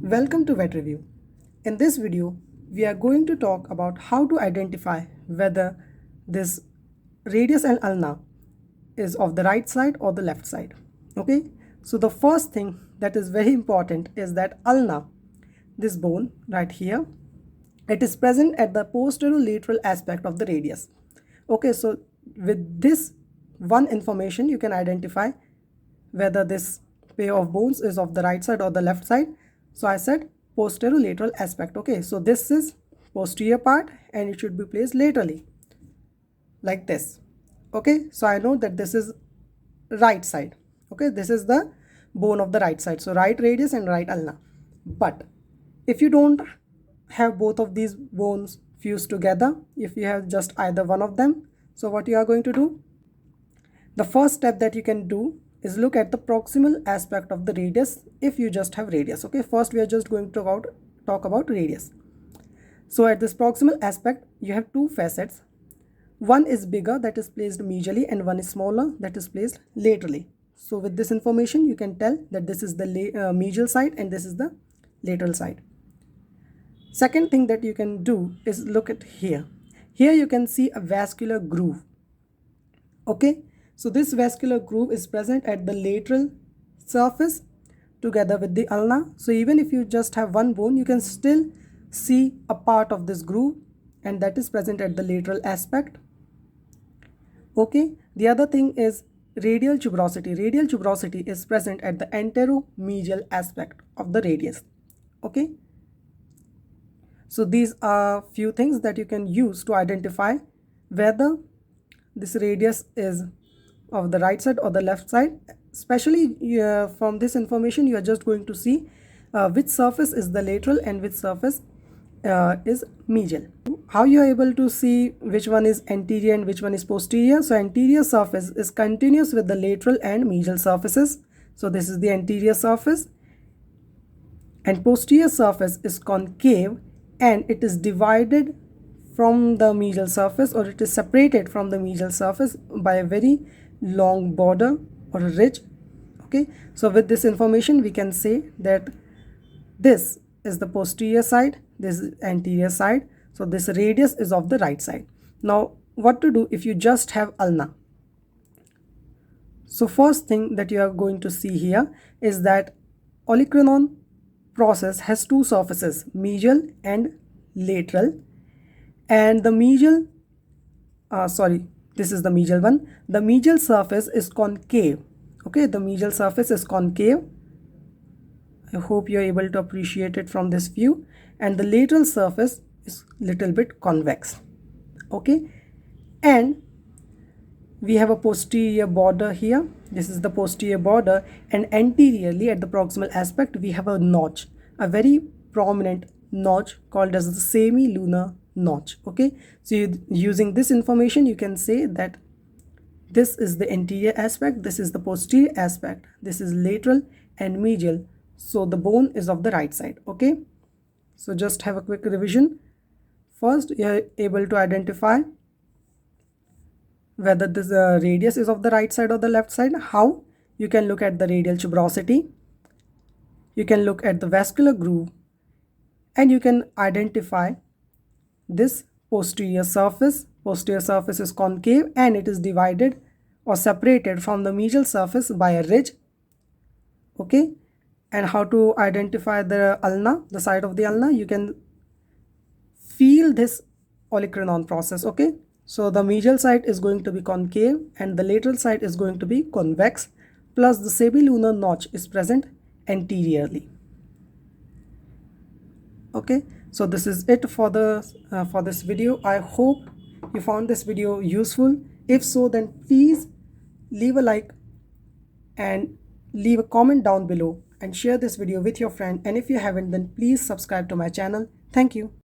Welcome to Vet Review. In this video, we are going to talk about how to identify whether this radius and ulna is of the right side or the left side. Okay, so the first thing that is very important is that ulna, this bone right here, it is present at the posterolateral aspect of the radius. Okay, so with this one information, you can identify whether this pair of bones is of the right side or the left side. So I said posterolateral aspect. Okay, so this is posterior part and it should be placed laterally like this. Okay, so I know that this is right side. Okay, this is the bone of the right side, so right radius and right ulna. But if you don't have both of these bones fused together, if you have just either one of them, so what you are going to do, the first step that you can do is look at the proximal aspect of the radius if you just have radius. Okay, first we are just going to talk about radius. So at this proximal aspect, you have two facets. One is bigger, that is placed medially, and one is smaller, that is placed laterally. So with this information, you can tell that this is the medial side and this is the lateral side. Second thing that you can do is look at here. Here you can see a vascular groove. Okay, so this vascular groove is present at the lateral surface together with the ulna. So even if you just have one bone, you can still see a part of this groove, and that is present at the lateral aspect. Okay, the other thing is radial tuberosity. Radial tuberosity is present at the anteromedial aspect of the radius. Okay, so these are few things that you can use to identify whether this radius is of the right side or the left side. Especially from this information, you are just going to see which surface is the lateral and which surface is medial. How you are able to see which one is anterior and which one is posterior? So anterior surface is continuous with the lateral and medial surfaces. So this is the anterior surface, and posterior surface is concave and it is divided from the medial surface, or it is separated from the medial surface by a very long border or a ridge. Okay, so with this information we can say that this is the posterior side, this is anterior side, so this radius is of the right side. Now what to do if you just have ulna? So first thing that you are going to see here is that olecranon process has two surfaces, medial and lateral, and the medial this is the medial one. The medial surface is concave. Okay, the medial surface is concave. I hope you are able to appreciate it from this view. And the lateral surface is little bit convex. Okay, and we have a posterior border here. This is the posterior border, and anteriorly at the proximal aspect we have a notch, a very prominent notch called as the semilunar notch. Okay, so using this information you can say that this is the anterior aspect, this is the posterior aspect, this is lateral and medial, so the bone is of the right side. Okay, so just have a quick revision. First, you are able to identify whether this radius is of the right side or the left side. How? You can look at the radial tuberosity, you can look at the vascular groove, and you can identify this posterior surface. Posterior surface is concave and it is divided or separated from the medial surface by a ridge. Okay, and how to identify the ulna, the side of the ulna? You can feel this olecranon process. Okay, so the medial side is going to be concave and the lateral side is going to be convex, plus the semilunar notch is present anteriorly. Okay, so this is it for this video. I hope you found this video useful. If so, then please leave a like and leave a comment down below and share this video with your friend, and if you haven't, then please subscribe to my channel. Thank you.